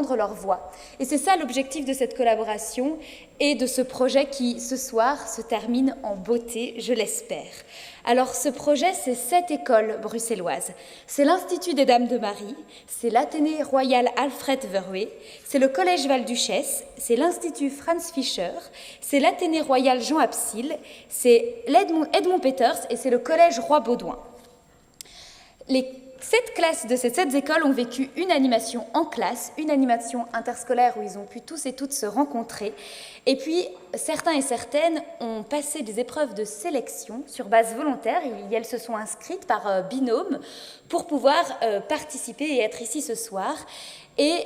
entendre leur voix. Et c'est ça l'objectif de cette collaboration et de ce projet qui, ce soir, se termine en beauté, je l'espère. Alors, ce projet, c'est 7 écoles bruxelloises. C'est l'Institut des Dames de Marie, c'est l'Athénée royal Alfred Verwey, c'est le Collège Val-Duchesse, c'est l'Institut Franz Fischer, c'est l'Athénée royal Jean Absil, c'est Edmond Peters et c'est le Collège Roi-Baudouin. Les 7 classes de ces 7 écoles ont vécu une animation en classe, une animation interscolaire où ils ont pu tous et toutes se rencontrer. Et puis, certains et certaines ont passé des épreuves de sélection sur base volontaire et elles se sont inscrites par binôme pour pouvoir participer et être ici ce soir. Et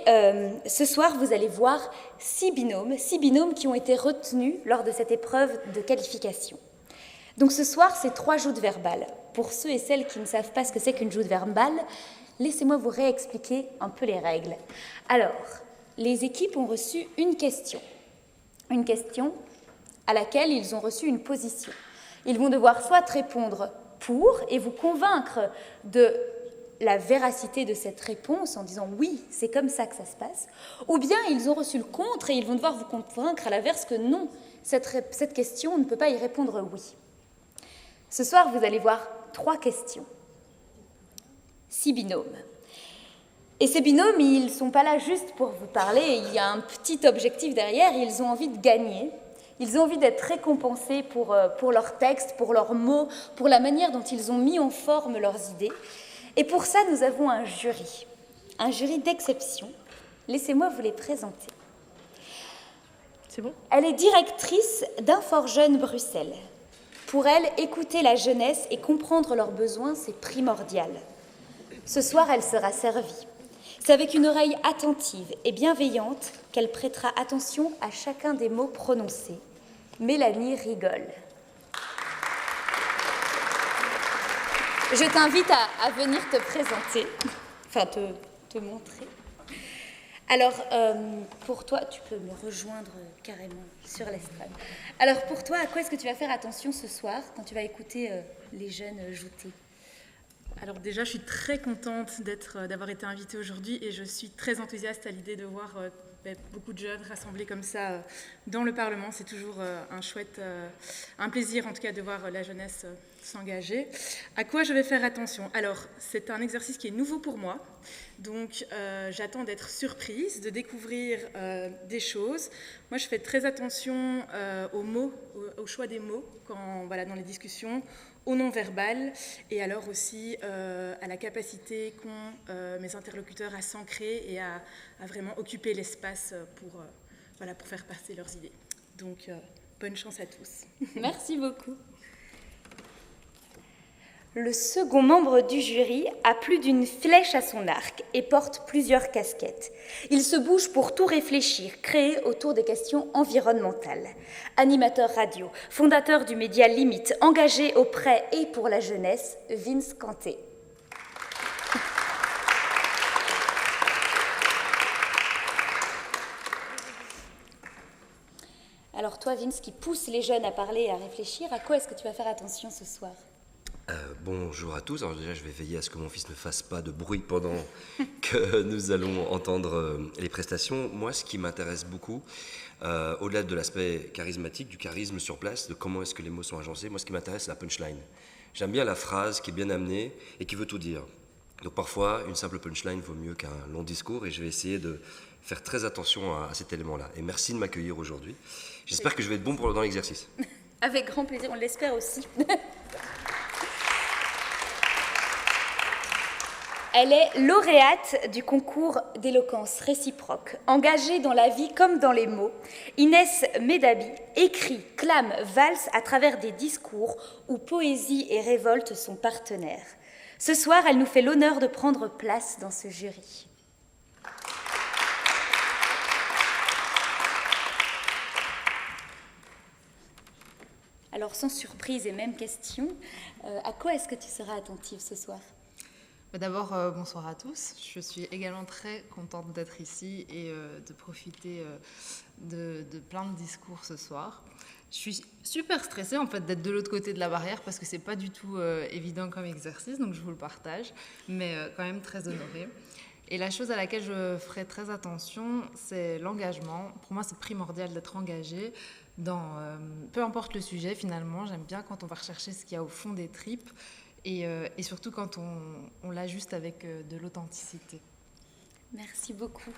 ce soir, vous allez voir 6 binômes qui ont été retenus lors de cette épreuve de qualification. Donc ce soir, c'est 3 joutes verbales. Pour ceux et celles qui ne savent pas ce que c'est qu'une joute verbale, laissez-moi vous réexpliquer un peu les règles. Alors, les équipes ont reçu une question à laquelle ils ont reçu une position. Ils vont devoir soit répondre pour et vous convaincre de la véracité de cette réponse en disant oui, c'est comme ça que ça se passe, ou bien ils ont reçu le contre et ils vont devoir vous convaincre à l'inverse que non, cette question, on ne peut pas y répondre oui. Ce soir, vous allez voir 3 questions, 6 binômes. Et ces binômes, ils ne sont pas là juste pour vous parler, il y a un petit objectif derrière, ils ont envie de gagner, ils ont envie d'être récompensés pour leurs textes, pour leurs mots, pour la manière dont ils ont mis en forme leurs idées. Et pour ça, nous avons un jury d'exception. Laissez-moi vous les présenter. C'est bon ? Elle est directrice d'Infort Jeune Bruxelles. Pour elle, écouter la jeunesse et comprendre leurs besoins, c'est primordial. Ce soir, elle sera servie. C'est avec une oreille attentive et bienveillante qu'elle prêtera attention à chacun des mots prononcés. Mélanie rigole. Je t'invite à venir te présenter, enfin te montrer. Alors, pour toi, tu peux me rejoindre carrément sur l'estrade. Alors, pour toi, à quoi est-ce que tu vas faire attention ce soir quand tu vas écouter les jeunes jouter ? Alors déjà, je suis très contente d'avoir été invitée aujourd'hui et je suis très enthousiaste à l'idée de voir beaucoup de jeunes rassemblés comme ça dans le Parlement. C'est toujours un plaisir en tout cas de voir la jeunesse s'engager. À quoi je vais faire attention ? Alors, c'est un exercice qui est nouveau pour moi, donc j'attends d'être surprise, de découvrir des choses. Moi, je fais très attention aux mots, au choix des mots dans les discussions, au non-verbal et alors aussi à la capacité qu'ont mes interlocuteurs à s'ancrer et à vraiment occuper l'espace pour faire passer leurs idées. Donc, bonne chance à tous. Merci beaucoup. Le second membre du jury a plus d'une flèche à son arc et porte plusieurs casquettes. Il se bouge pour tout réfléchir, créer autour des questions environnementales. Animateur radio, fondateur du média Limite, engagé auprès et pour la jeunesse, Vince Canté. Alors toi, Vince, qui pousse les jeunes à parler et à réfléchir, à quoi est-ce que tu vas faire attention ce soir ? Bonjour à tous. Alors déjà, je vais veiller à ce que mon fils ne fasse pas de bruit pendant que nous allons entendre les prestations. Moi, ce qui m'intéresse beaucoup, au-delà de l'aspect charismatique, du charisme sur place, de comment est-ce que les mots sont agencés, moi, ce qui m'intéresse, c'est la punchline. J'aime bien la phrase qui est bien amenée et qui veut tout dire. Donc parfois, une simple punchline vaut mieux qu'un long discours et je vais essayer de faire très attention à cet élément-là. Et merci de m'accueillir aujourd'hui. J'espère que je vais être bon dans l'exercice. Avec grand plaisir, on l'espère aussi. Elle est lauréate du concours d'éloquence réciproque. Engagée dans la vie comme dans les mots, Inès Medabi écrit, clame, valse à travers des discours où poésie et révolte sont partenaires. Ce soir, elle nous fait l'honneur de prendre place dans ce jury. Alors, sans surprise et même question, à quoi est-ce que tu seras attentive ce soir ? D'abord, bonsoir à tous. Je suis également très contente d'être ici et de profiter de plein de discours ce soir. Je suis super stressée en fait d'être de l'autre côté de la barrière parce que c'est pas du tout évident comme exercice, donc je vous le partage, mais quand même très honorée. Et la chose à laquelle je ferai très attention, c'est l'engagement. Pour moi, c'est primordial d'être engagé dans peu importe le sujet finalement. J'aime bien quand on va rechercher ce qu'il y a au fond des tripes et surtout quand on l'ajuste avec de l'authenticité. Merci beaucoup.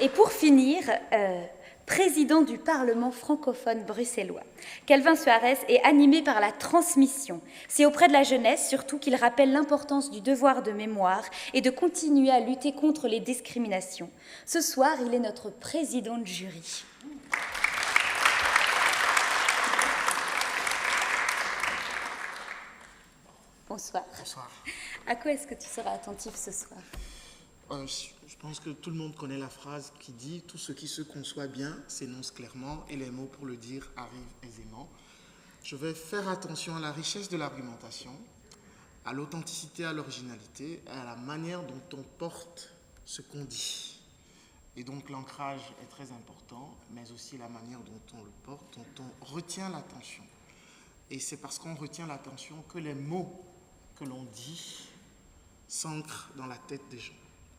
Et pour finir, président du Parlement francophone bruxellois, Calvin Soares est animé par la transmission. C'est auprès de la jeunesse surtout qu'il rappelle l'importance du devoir de mémoire et de continuer à lutter contre les discriminations. Ce soir, il est notre président de jury. Bonsoir. Bonsoir. À quoi est-ce que tu seras attentif ce soir ? Je pense que tout le monde connaît la phrase qui dit « Tout ce qui se conçoit bien s'énonce clairement et les mots pour le dire arrivent aisément ». Je vais faire attention à la richesse de l'argumentation, à l'authenticité, à l'originalité, à la manière dont on porte ce qu'on dit. Et donc l'ancrage est très important, mais aussi la manière dont on le porte, dont on retient l'attention. Et c'est parce qu'on retient l'attention que les mots que l'on dit s'ancrent dans la tête des gens.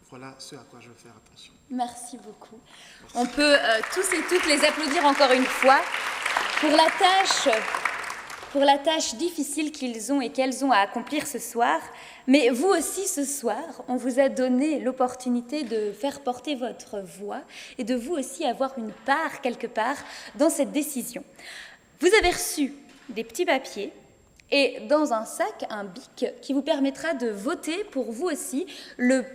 Voilà ce à quoi je veux faire attention. Merci beaucoup. On peut tous et toutes les applaudir encore une fois pour la tâche difficile qu'ils ont et qu'elles ont à accomplir ce soir. Mais vous aussi, ce soir, on vous a donné l'opportunité de faire porter votre voix et de vous aussi avoir une part, quelque part, dans cette décision. Vous avez reçu des petits papiers et dans un sac, un bic qui vous permettra de voter pour vous aussi le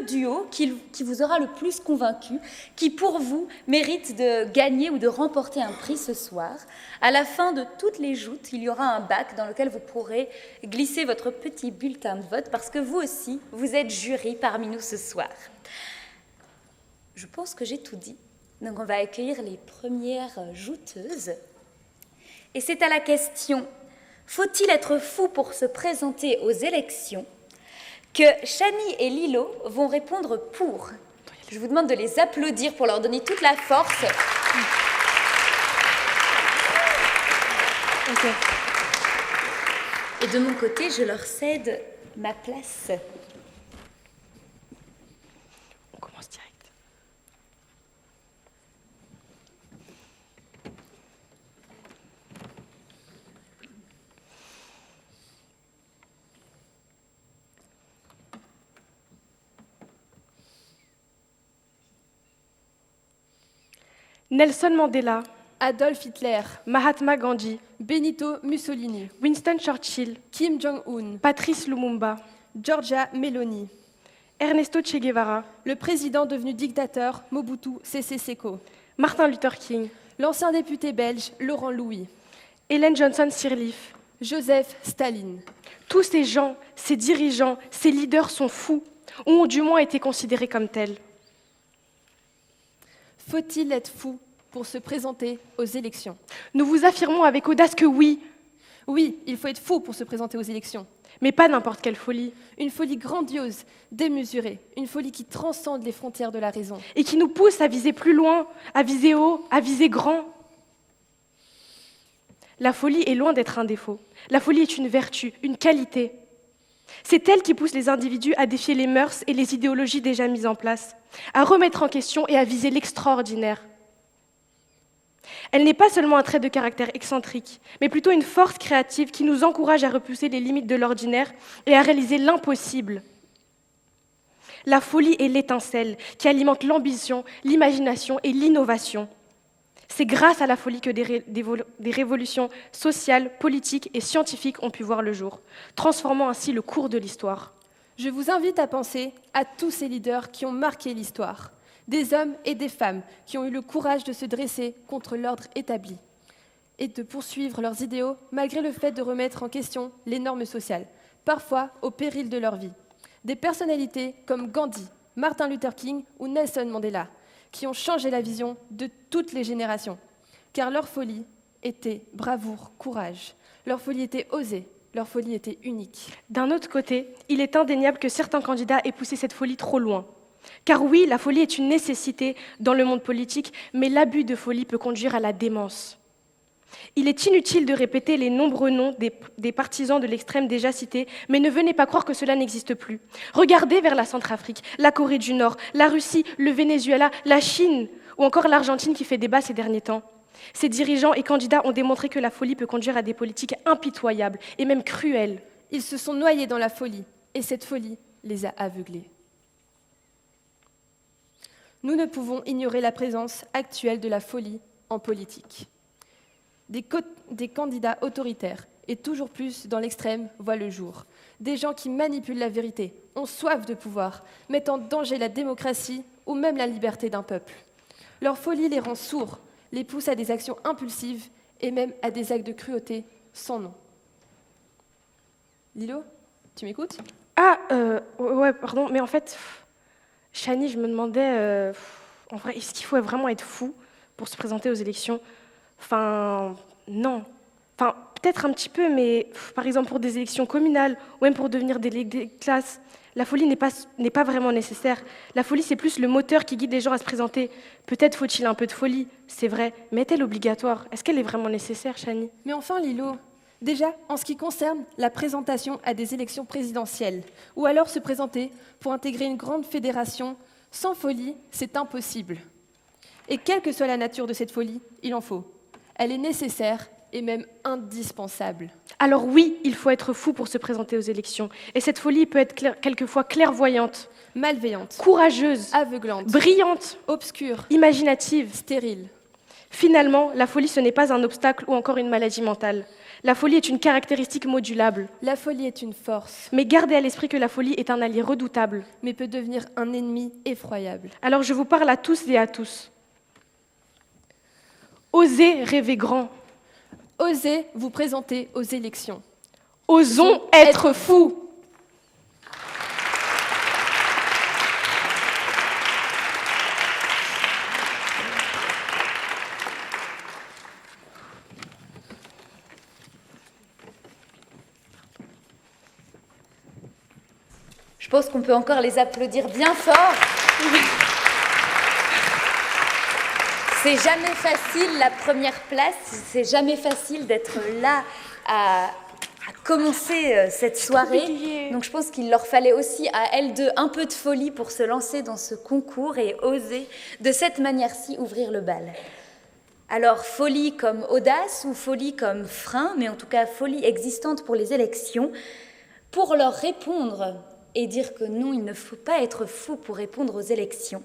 duo qui vous aura le plus convaincu, qui pour vous mérite de gagner ou de remporter un prix ce soir. À la fin de toutes les joutes, il y aura un bac dans lequel vous pourrez glisser votre petit bulletin de vote parce que vous aussi, vous êtes jury parmi nous ce soir. Je pense que j'ai tout dit. Donc on va accueillir les premières jouteuses. Et c'est à la question « Faut-il être fou pour se présenter aux élections ?» que Chani et Lilo vont répondre pour. Je vous demande de les applaudir pour leur donner toute la force. Okay. Et de mon côté, je leur cède ma place. On commence direct. Nelson Mandela, Adolf Hitler, Mahatma Gandhi, Benito Mussolini, Winston Churchill, Kim Jong-un, Patrice Lumumba, Giorgia Meloni, Ernesto Che Guevara, le président devenu dictateur Mobutu Sese Seko, Martin Luther King, l'ancien député belge Laurent Louis, Ellen Johnson Sirleaf, Joseph Staline. Tous ces gens, ces dirigeants, ces leaders sont fous, ou ont du moins été considérés comme tels. Faut-il être fou pour se présenter aux élections ? Nous vous affirmons avec audace que oui. Oui, il faut être fou pour se présenter aux élections. Mais pas n'importe quelle folie. Une folie grandiose, démesurée, une folie qui transcende les frontières de la raison. Et qui nous pousse à viser plus loin, à viser haut, à viser grand. La folie est loin d'être un défaut. La folie est une vertu, une qualité. C'est elle qui pousse les individus à défier les mœurs et les idéologies déjà mises en place, à remettre en question et à viser l'extraordinaire. Elle n'est pas seulement un trait de caractère excentrique, mais plutôt une force créative qui nous encourage à repousser les limites de l'ordinaire et à réaliser l'impossible. La folie est l'étincelle qui alimente l'ambition, l'imagination et l'innovation. C'est grâce à la folie que des révolutions sociales, politiques et scientifiques ont pu voir le jour, transformant ainsi le cours de l'histoire. Je vous invite à penser à tous ces leaders qui ont marqué l'histoire, des hommes et des femmes qui ont eu le courage de se dresser contre l'ordre établi et de poursuivre leurs idéaux malgré le fait de remettre en question les normes sociales, parfois au péril de leur vie. Des personnalités comme Gandhi, Martin Luther King ou Nelson Mandela, qui ont changé la vision de toutes les générations, car leur folie était bravoure, courage. Leur folie était osée, leur folie était unique. D'un autre côté, il est indéniable que certains candidats aient poussé cette folie trop loin. Car oui, la folie est une nécessité dans le monde politique, mais l'abus de folie peut conduire à la démence. Il est inutile de répéter les nombreux noms des partisans de l'extrême déjà cités, mais ne venez pas croire que cela n'existe plus. Regardez vers la Centrafrique, la Corée du Nord, la Russie, le Venezuela, la Chine ou encore l'Argentine qui fait débat ces derniers temps. Ces dirigeants et candidats ont démontré que la folie peut conduire à des politiques impitoyables et même cruelles. Ils se sont noyés dans la folie, et cette folie les a aveuglés. Nous ne pouvons ignorer la présence actuelle de la folie en politique. Des candidats autoritaires, et toujours plus dans l'extrême, voient le jour. Des gens qui manipulent la vérité, ont soif de pouvoir, mettent en danger la démocratie ou même la liberté d'un peuple. Leur folie les rend sourds, les pousse à des actions impulsives et même à des actes de cruauté sans nom. Lilo, tu m'écoutes ? Ouais, pardon, mais en fait, Chani, je me demandais, en vrai, est-ce qu'il faut vraiment être fou pour se présenter aux élections ? Enfin, non. Enfin, peut-être un petit peu, mais par exemple pour des élections communales ou même pour devenir délégué de classe, la folie n'est pas vraiment nécessaire. La folie, c'est plus le moteur qui guide les gens à se présenter. Peut-être faut-il un peu de folie, c'est vrai, mais est-elle obligatoire ? Est-ce qu'elle est vraiment nécessaire, Chani ? Mais enfin, Lilo, déjà, en ce qui concerne la présentation à des élections présidentielles, ou alors se présenter pour intégrer une grande fédération, sans folie, c'est impossible. Et quelle que soit la nature de cette folie, il en faut. Elle est nécessaire et même indispensable. Alors oui, il faut être fou pour se présenter aux élections. Et cette folie peut être quelquefois clairvoyante, Malveillante, courageuse, aveuglante, brillante, obscure, imaginative. stérile. Finalement, la folie, ce n'est pas un obstacle ou encore une maladie mentale. La folie est une caractéristique modulable. La folie est une force, Mais gardez à l'esprit que la folie est un allié redoutable. mais peut devenir un ennemi effroyable. Alors je vous parle à tous et à tous. Osez rêver grand. Osez vous présenter aux élections. Osons être fous. Je pense qu'on peut encore les applaudir bien fort. C'est jamais facile la première place, c'est jamais facile d'être là à commencer cette soirée. Donc je pense qu'il leur fallait aussi à elles deux un peu de folie pour se lancer dans ce concours et oser de cette manière-ci ouvrir le bal. Alors folie comme audace ou folie comme frein, mais en tout cas folie existante pour les élections, pour leur répondre et dire que non, il ne faut pas être fou pour répondre aux élections.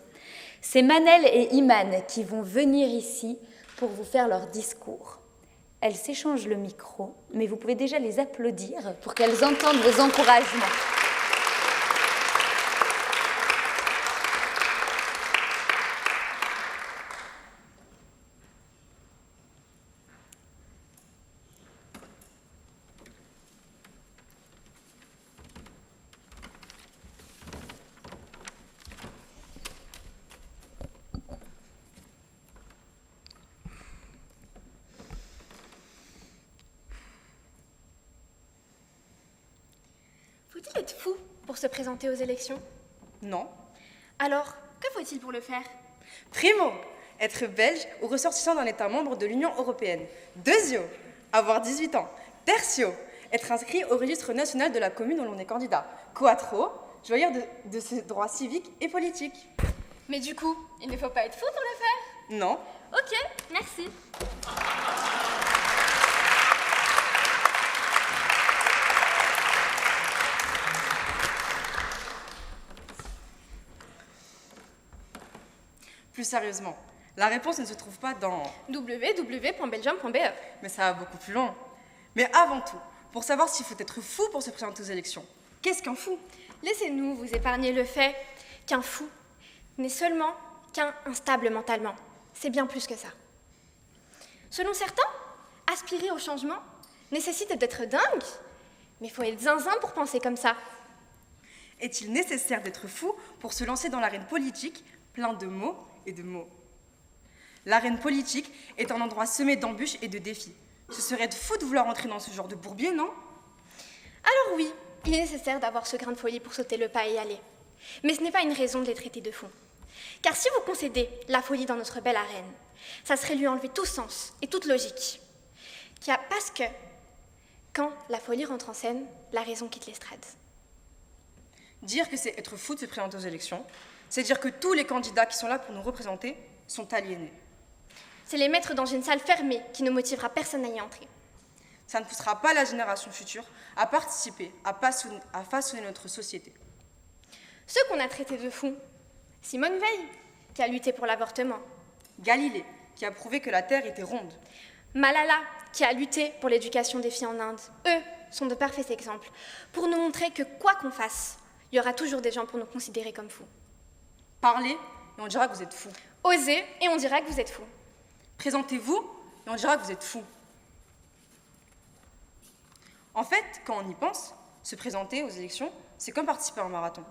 C'est Manel et Iman qui vont venir ici pour vous faire leur discours. Elles s'échangent le micro, mais vous pouvez déjà les applaudir pour qu'elles entendent vos encouragements. Faut-il être fou pour se présenter aux élections? Non. Alors, que faut-il pour le faire? Primo, être belge ou ressortissant d'un État membre de l'Union européenne. Deuxio, avoir 18 ans. Tertio, être inscrit au registre national de la commune où l'on est candidat. Quattro, jouir de ses droits civiques et politiques. Mais du coup, il ne faut pas être fou pour le faire? Non. Ok, merci. Plus sérieusement, la réponse ne se trouve pas dans www.belgium.be. mais ça va beaucoup plus loin. Mais avant tout, pour savoir s'il faut être fou pour se présenter aux élections, qu'est-ce qu'un fou? Laissez-nous vous épargner le fait qu'un fou n'est seulement qu'un instable mentalement. C'est bien plus que ça. Selon certains, aspirer au changement nécessite d'être dingue, mais il faut être zinzin pour penser comme ça. Est-il nécessaire d'être fou pour se lancer dans l'arène politique, plein de mots et de mots? L'arène politique est un endroit semé d'embûches et de défis. Ce serait être fou de vouloir entrer dans ce genre de bourbier, non? Alors oui, il est nécessaire d'avoir ce grain de folie pour sauter le pas et y aller. Mais ce n'est pas une raison de les traiter de fous. Car si vous concédez la folie dans notre belle arène, ça serait lui enlever tout sens et toute logique. Parce que, quand la folie rentre en scène, la raison quitte l'estrade. Dire que c'est être fou de se présenter aux élections, c'est dire que tous les candidats qui sont là pour nous représenter sont aliénés. C'est les mettre dans une salle fermée qui ne motivera personne à y entrer. Ça ne poussera pas la génération future à participer, à façonner notre société. Ceux qu'on a traités de fous, Simone Veil, qui a lutté pour l'avortement, Galilée, qui a prouvé que la Terre était ronde, Malala, qui a lutté pour l'éducation des filles en Inde, eux sont de parfaits exemples pour nous montrer que quoi qu'on fasse, il y aura toujours des gens pour nous considérer comme fous. Parlez et on dira que vous êtes fous. Osez et on dira que vous êtes fous. Présentez-vous et on dira que vous êtes fous. En fait, quand on y pense, se présenter aux élections, c'est comme participer à un marathon.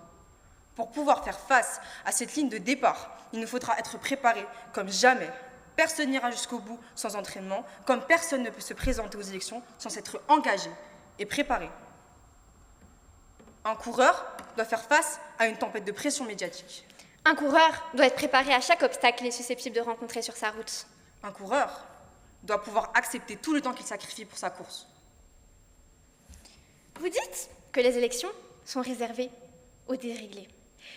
Pour pouvoir faire face à cette ligne de départ, il nous faudra être préparé comme jamais. Personne n'ira jusqu'au bout sans entraînement, comme personne ne peut se présenter aux élections sans s'être engagé et préparé. Un coureur doit faire face à une tempête de pression médiatique. Un coureur doit être préparé à chaque obstacle qu'il est susceptible de rencontrer sur sa route. Un coureur doit pouvoir accepter tout le temps qu'il sacrifie pour sa course. Vous dites que les élections sont réservées aux déréglés.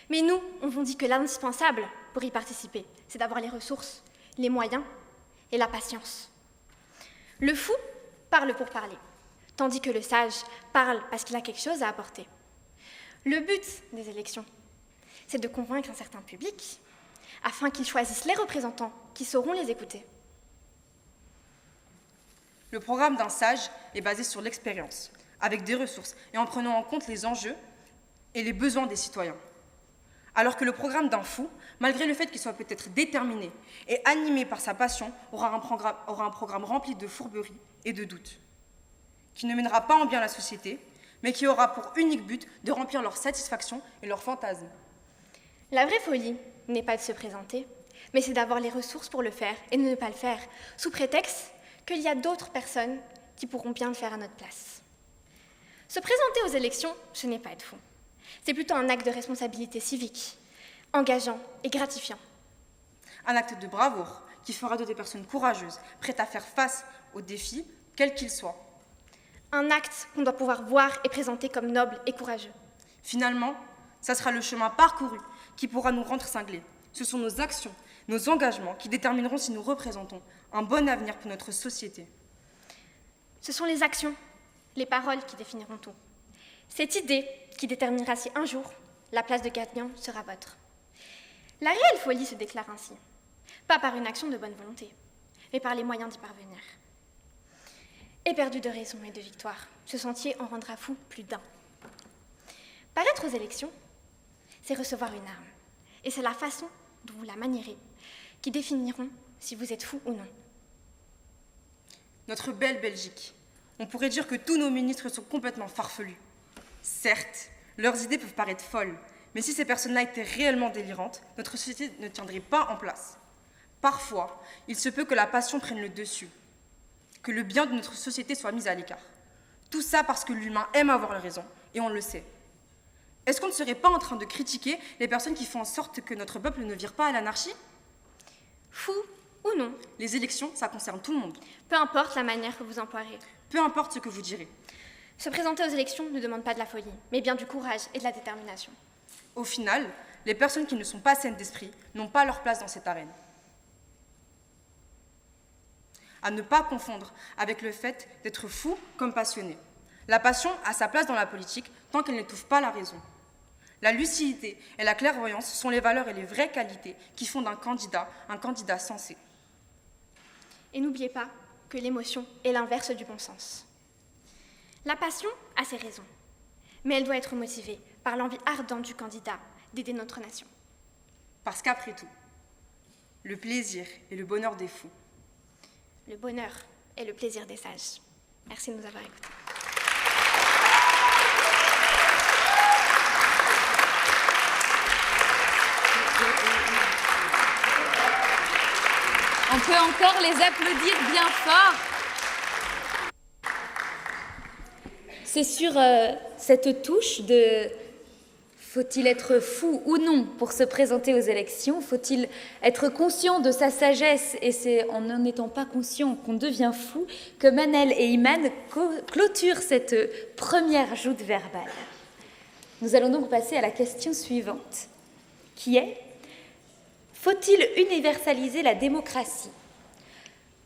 Mais nous, on vous dit que l'indispensable pour y participer, c'est d'avoir les ressources, les moyens et la patience. Le fou parle pour parler, tandis que le sage parle parce qu'il a quelque chose à apporter. Le but des élections, c'est de convaincre un certain public afin qu'ils choisissent les représentants qui sauront les écouter. Le programme d'un sage est basé sur l'expérience, avec des ressources et en prenant en compte les enjeux et les besoins des citoyens. Alors que le programme d'un fou, malgré le fait qu'il soit peut-être déterminé et animé par sa passion, aura un programme rempli de fourberies et de doutes, qui ne mènera pas en bien la société, mais qui aura pour unique but de remplir leur satisfaction et leurs fantasmes. La vraie folie n'est pas de se présenter, mais c'est d'avoir les ressources pour le faire et de ne pas le faire, sous prétexte qu'il y a d'autres personnes qui pourront bien le faire à notre place. Se présenter aux élections, ce n'est pas être fou. C'est plutôt un acte de responsabilité civique, engageant et gratifiant. Un acte de bravoure qui fera de des personnes courageuses, prêtes à faire face aux défis, quels qu'ils soient. Un acte qu'on doit pouvoir voir et présenter comme noble et courageux. Finalement, ça sera le chemin parcouru qui pourra nous rendre cinglés. Ce sont nos actions, nos engagements qui détermineront si nous représentons un bon avenir pour notre société. Ce sont les actions, les paroles qui définiront tout. Cette idée qui déterminera si un jour la place de gagnant sera votre. La réelle folie se déclare ainsi, pas par une action de bonne volonté, mais par les moyens d'y parvenir. Éperdu de raison et de victoire, ce sentier en rendra fou plus d'un. Paraître aux élections, c'est recevoir une arme, et c'est la façon dont vous la manierez qui définiront si vous êtes fou ou non. Notre belle Belgique, on pourrait dire que tous nos ministres sont complètement farfelus. Certes, leurs idées peuvent paraître folles, mais si ces personnes-là étaient réellement délirantes, notre société ne tiendrait pas en place. Parfois, il se peut que la passion prenne le dessus, que le bien de notre société soit mis à l'écart. Tout ça parce que l'humain aime avoir raison, et on le sait. Est-ce qu'on ne serait pas en train de critiquer les personnes qui font en sorte que notre peuple ne vire pas à l'anarchie? Fou ou non, les élections, ça concerne tout le monde. Peu importe la manière que vous emploierez. Peu importe ce que vous direz. Se présenter aux élections ne demande pas de la folie, mais bien du courage et de la détermination. Au final, les personnes qui ne sont pas saines d'esprit n'ont pas leur place dans cette arène. À ne pas confondre avec le fait d'être fou comme passionné. La passion a sa place dans la politique tant qu'elle n'étouffe pas la raison. La lucidité et la clairvoyance sont les valeurs et les vraies qualités qui font d'un candidat un candidat sensé. Et n'oubliez pas que l'émotion est l'inverse du bon sens. La passion a ses raisons, mais elle doit être motivée par l'envie ardente du candidat d'aider notre nation. Parce qu'après tout, le plaisir et le bonheur des fous. Le bonheur et le plaisir des sages. Merci de nous avoir écoutés. On peut encore les applaudir bien fort. C'est sur cette touche de Faut-il être fou ou non pour se présenter aux élections? Faut-il être conscient de sa sagesse? Et c'est en n'en étant pas conscient qu'on devient fou que Manel et Iman clôturent cette première joute verbale. Nous allons donc passer à la question suivante, qui est: faut-il universaliser la démocratie?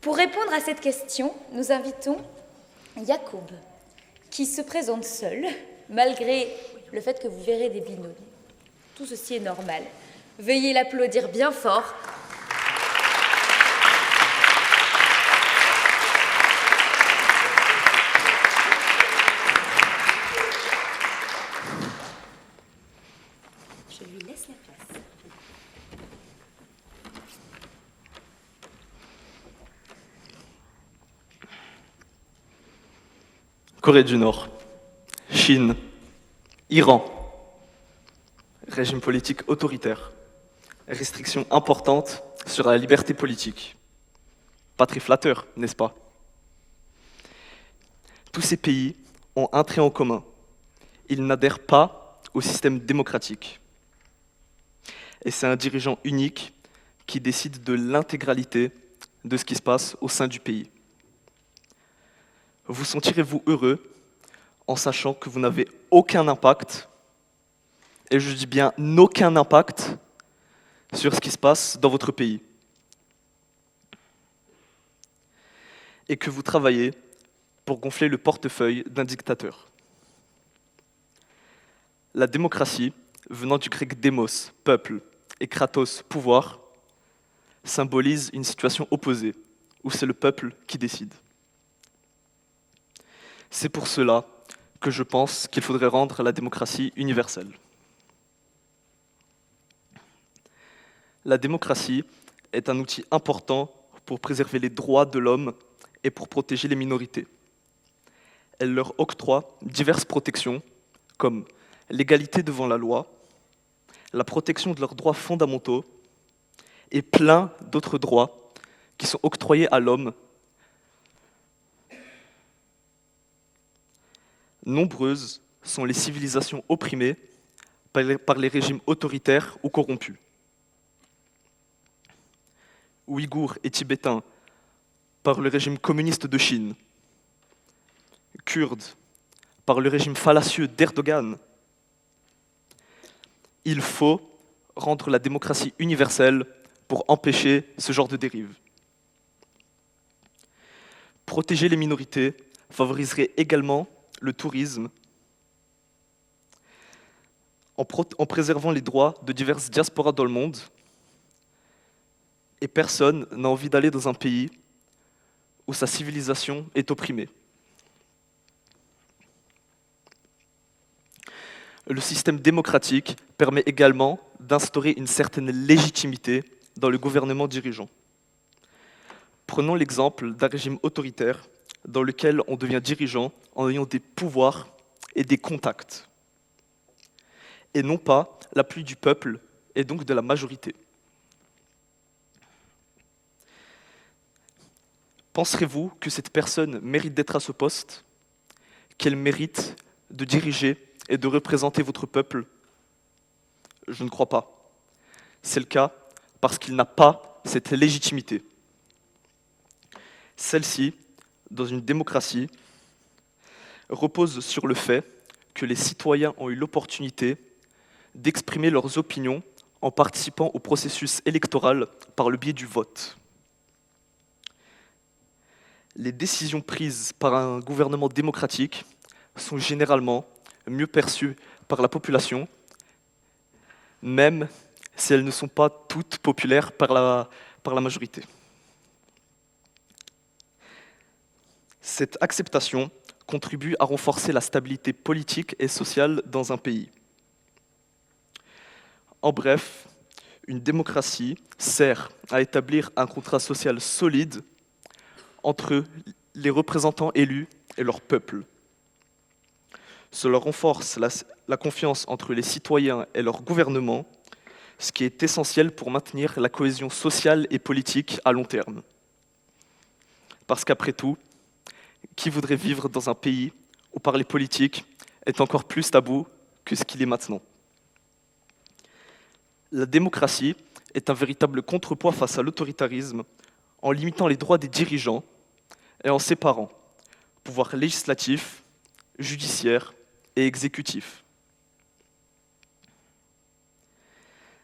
Pour répondre à cette question, nous invitons Yacoub, qui se présente seul, malgré le fait que vous verrez des binômes. Tout ceci est normal. Veuillez l'applaudir bien fort. Je lui laisse la place. Corée du Nord, Chine, Iran, régime politique autoritaire, restrictions importantes sur la liberté politique. Pas très flatteur, n'est-ce pas? Tous ces pays ont un trait en commun. Ils n'adhèrent pas au système démocratique. Et c'est un dirigeant unique qui décide de l'intégralité de ce qui se passe au sein du pays. Vous sentirez-vous heureux en sachant que vous n'avez aucun impact, et je dis bien aucun impact, sur ce qui se passe dans votre pays, et que vous travaillez pour gonfler le portefeuille d'un dictateur? La démocratie, venant du grec démos, peuple, et kratos, pouvoir, symbolise une situation opposée, où c'est le peuple qui décide. C'est pour cela que je pense qu'il faudrait rendre la démocratie universelle. La démocratie est un outil important pour préserver les droits de l'homme et pour protéger les minorités. Elle leur octroie diverses protections, comme l'égalité devant la loi, la protection de leurs droits fondamentaux et plein d'autres droits qui sont octroyés à l'homme. Nombreuses sont les civilisations opprimées par les régimes autoritaires ou corrompus. Ouïghours et Tibétains par le régime communiste de Chine, Kurdes par le régime fallacieux d'Erdogan. Il faut rendre la démocratie universelle pour empêcher ce genre de dérive. Protéger les minorités favoriserait également le tourisme, en préservant les droits de diverses diasporas dans le monde, et personne n'a envie d'aller dans un pays où sa civilisation est opprimée. Le système démocratique permet également d'instaurer une certaine légitimité dans le gouvernement dirigeant. Prenons l'exemple d'un régime autoritaire dans lequel on devient dirigeant en ayant des pouvoirs et des contacts, et non pas l'appui du peuple et donc de la majorité. Penserez-vous que cette personne mérite d'être à ce poste, qu'elle mérite de diriger et de représenter votre peuple? Je ne crois pas. C'est le cas parce qu'il n'a pas cette légitimité. Celle-ci, dans une démocratie, repose sur le fait que les citoyens ont eu l'opportunité d'exprimer leurs opinions en participant au processus électoral par le biais du vote. Les décisions prises par un gouvernement démocratique sont généralement mieux perçues par la population, même si elles ne sont pas toutes populaires par la majorité. Cette acceptation contribue à renforcer la stabilité politique et sociale dans un pays. En bref, une démocratie sert à établir un contrat social solide entre les représentants élus et leur peuple. Cela renforce la confiance entre les citoyens et leur gouvernement, ce qui est essentiel pour maintenir la cohésion sociale et politique à long terme. Parce qu'après tout, qui voudrait vivre dans un pays où parler politique est encore plus tabou que ce qu'il est maintenant? La démocratie est un véritable contrepoids face à l'autoritarisme en limitant les droits des dirigeants et en séparant pouvoir législatif, judiciaire et exécutif.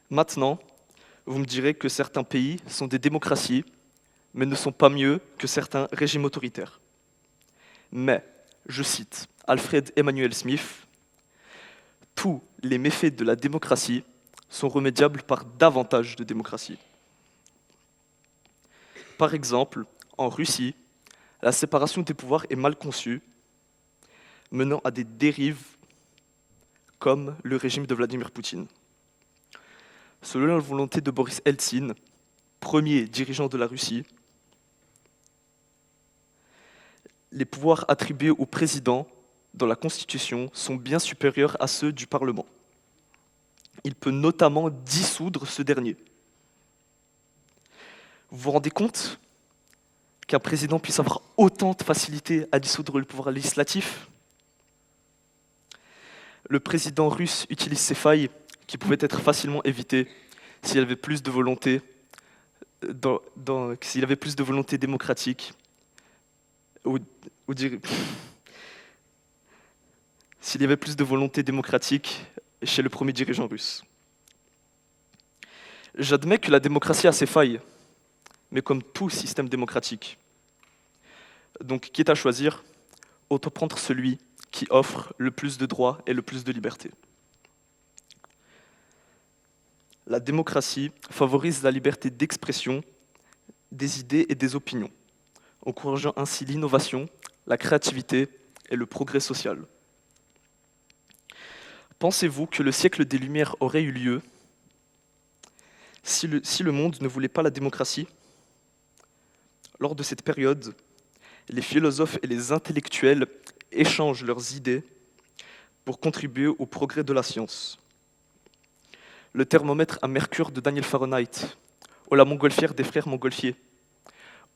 Maintenant, vous me direz que certains pays sont des démocraties, mais ne sont pas mieux que certains régimes autoritaires. Mais, je cite Alfred Emmanuel Smith, « Tous les méfaits de la démocratie sont remédiables par davantage de démocratie. » Par exemple, en Russie, la séparation des pouvoirs est mal conçue, menant à des dérives comme le régime de Vladimir Poutine. Selon la volonté de Boris Eltsine, premier dirigeant de la Russie, les pouvoirs attribués au président dans la Constitution sont bien supérieurs à ceux du Parlement. Il peut notamment dissoudre ce dernier. Vous vous rendez compte qu'un président puisse avoir autant de facilité à dissoudre le pouvoir législatif? Le président russe utilise ces failles qui pouvaient être facilement évitées s'il y avait plus de volonté, s'il y avait plus de volonté démocratique, s'il y avait plus de volonté démocratique chez le premier dirigeant russe. J'admets que la démocratie a ses failles, mais comme tout système démocratique. Donc, quitte à choisir, autant prendre celui qui offre le plus de droits et le plus de liberté. La démocratie favorise la liberté d'expression, des idées et des opinions, encourageant ainsi l'innovation, la créativité et le progrès social. Pensez-vous que le siècle des Lumières aurait eu lieu si le monde ne voulait pas la démocratie? Lors de cette période, les philosophes et les intellectuels échangent leurs idées pour contribuer au progrès de la science. Le thermomètre à mercure de Daniel Fahrenheit, ou la montgolfière des frères Montgolfier.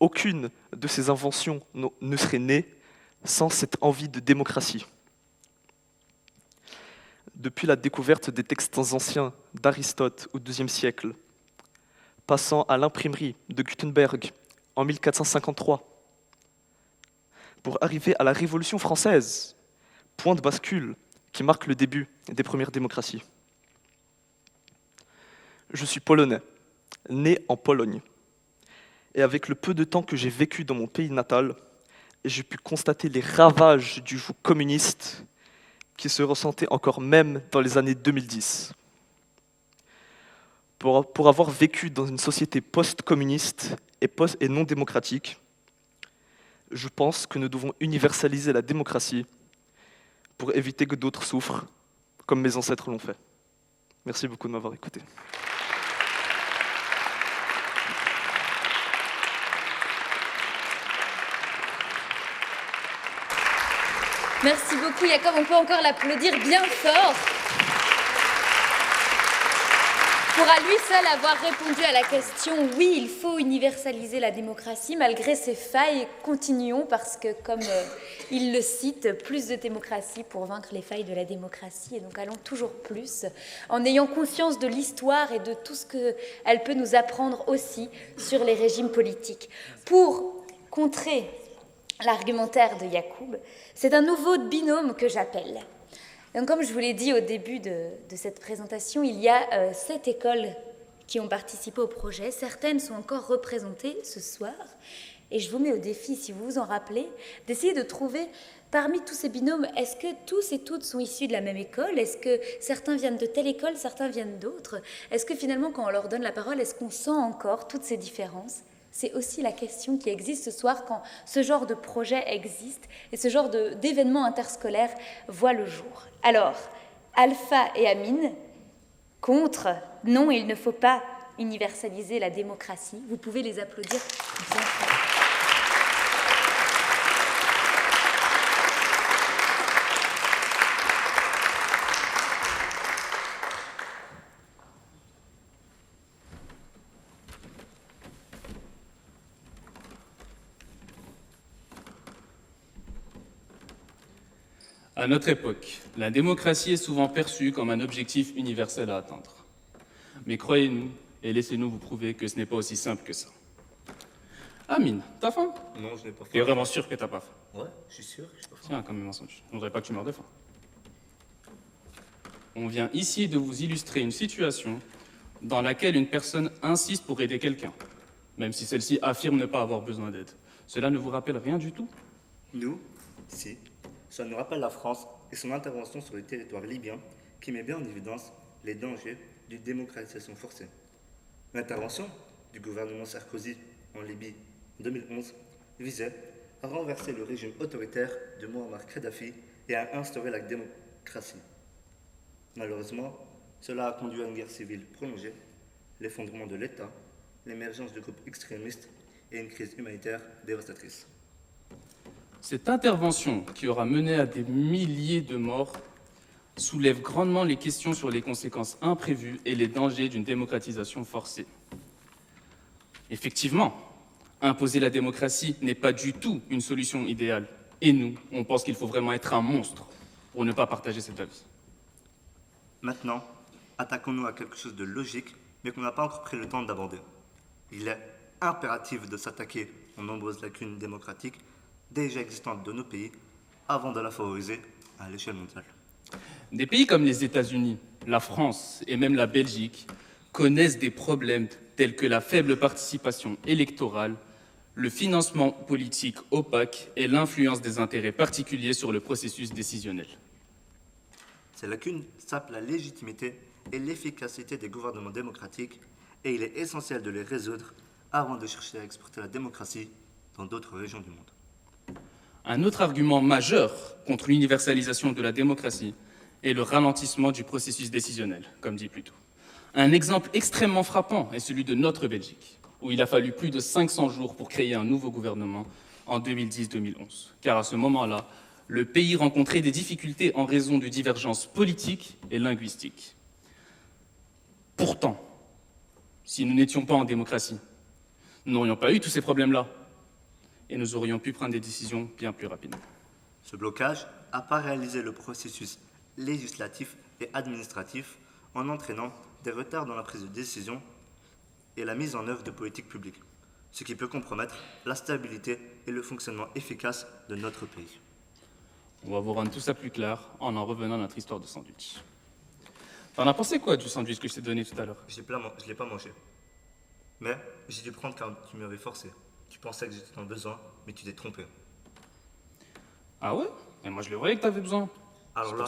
Aucune de ces inventions ne serait née sans cette envie de démocratie. Depuis la découverte des textes anciens d'Aristote au IIe siècle, passant à l'imprimerie de Gutenberg en 1453, pour arriver à la Révolution française, point de bascule qui marque le début des premières démocraties. Je suis polonais, né en Pologne, et avec le peu de temps que j'ai vécu dans mon pays natal, j'ai pu constater les ravages du joug communiste qui se ressentaient encore même dans les années 2010. Pour avoir vécu dans une société post-communiste et non démocratique, je pense que nous devons universaliser la démocratie pour éviter que d'autres souffrent, comme mes ancêtres l'ont fait. Merci beaucoup de m'avoir écouté. Merci beaucoup, Jacob. On peut encore l'applaudir bien fort. Pour à lui seul avoir répondu à la question « Oui, il faut universaliser la démocratie, malgré ses failles, continuons parce que, comme il le cite, plus de démocratie pour vaincre les failles de la démocratie. Et donc allons toujours plus, en ayant conscience de l'histoire et de tout ce qu'elle peut nous apprendre aussi sur les régimes politiques. Pour contrer l'argumentaire de Yacoub, c'est un nouveau binôme que j'appelle. Donc, comme je vous l'ai dit au début de cette présentation, il y a 7 écoles qui ont participé au projet. Certaines sont encore représentées ce soir. Et je vous mets au défi, si vous vous en rappelez, d'essayer de trouver parmi tous ces binômes, est-ce que tous et toutes sont issus de la même école? Est-ce que certains viennent de telle école, certains viennent d'autres? Est-ce que finalement, quand on leur donne la parole, est-ce qu'on sent encore toutes ces différences? C'est aussi la question qui existe ce soir quand ce genre de projet existe et ce genre d'événement interscolaire voit le jour. Alors, Alpha et Amine, contre, non, il ne faut pas universaliser la démocratie. Vous pouvez les applaudir bien fort. À notre époque, la démocratie est souvent perçue comme un objectif universel à atteindre. Mais croyez-nous et laissez-nous vous prouver que ce n'est pas aussi simple que ça. Amine, t'as faim? Non, je n'ai pas faim. T'es vraiment sûr que t'as pas faim? Ouais, je suis sûr que je n'ai pas faim. Tiens, comme un sandwich. Je ne voudrais pas que tu meurs de faim. On vient ici de vous illustrer une situation dans laquelle une personne insiste pour aider quelqu'un, même si celle-ci affirme ne pas avoir besoin d'aide. Cela ne vous rappelle rien du tout? Nous, si. Ça nous rappelle la France et son intervention sur le territoire libyen qui met bien en évidence les dangers d'une démocratisation forcée. L'intervention du gouvernement Sarkozy en Libye en 2011 visait à renverser le régime autoritaire de Muammar Kadhafi et à instaurer la démocratie. Malheureusement, cela a conduit à une guerre civile prolongée, l'effondrement de l'État, l'émergence de groupes extrémistes et une crise humanitaire dévastatrice. Cette intervention, qui aura mené à des milliers de morts, soulève grandement les questions sur les conséquences imprévues et les dangers d'une démocratisation forcée. Effectivement, imposer la démocratie n'est pas du tout une solution idéale. Et nous, on pense qu'il faut vraiment être un monstre pour ne pas partager cet avis. Maintenant, attaquons-nous à quelque chose de logique, mais qu'on n'a pas encore pris le temps d'aborder. Il est impératif de s'attaquer aux nombreuses lacunes démocratiques déjà existantes de nos pays avant de la favoriser à l'échelle mondiale. Des pays comme les États-Unis, la France et même la Belgique connaissent des problèmes tels que la faible participation électorale, le financement politique opaque et l'influence des intérêts particuliers sur le processus décisionnel. Ces lacunes sapent la légitimité et l'efficacité des gouvernements démocratiques et il est essentiel de les résoudre avant de chercher à exporter la démocratie dans d'autres régions du monde. Un autre argument majeur contre l'universalisation de la démocratie est le ralentissement du processus décisionnel, comme dit plus tôt. Un exemple extrêmement frappant est celui de notre Belgique, où il a fallu plus de 500 jours pour créer un nouveau gouvernement en 2010-2011. Car à ce moment-là, le pays rencontrait des difficultés en raison de divergences politiques et linguistiques. Pourtant, si nous n'étions pas en démocratie, nous n'aurions pas eu tous ces problèmes-là et nous aurions pu prendre des décisions bien plus rapidement. Ce blocage a paralysé le processus législatif et administratif en entraînant des retards dans la prise de décision et la mise en œuvre de politiques publiques, ce qui peut compromettre la stabilité et le fonctionnement efficace de notre pays. On va vous rendre tout ça plus clair en revenant à notre histoire de sandwich. T'en as pensé quoi du sandwich que je t'ai donné tout à l'heure? Je ne l'ai pas mangé. Mais j'ai dû prendre car tu m'avais forcé. Tu pensais que j'étais dans le besoin, mais tu t'es trompé. Ah ouais? Mais moi je le voyais que t'avais besoin. Alors là,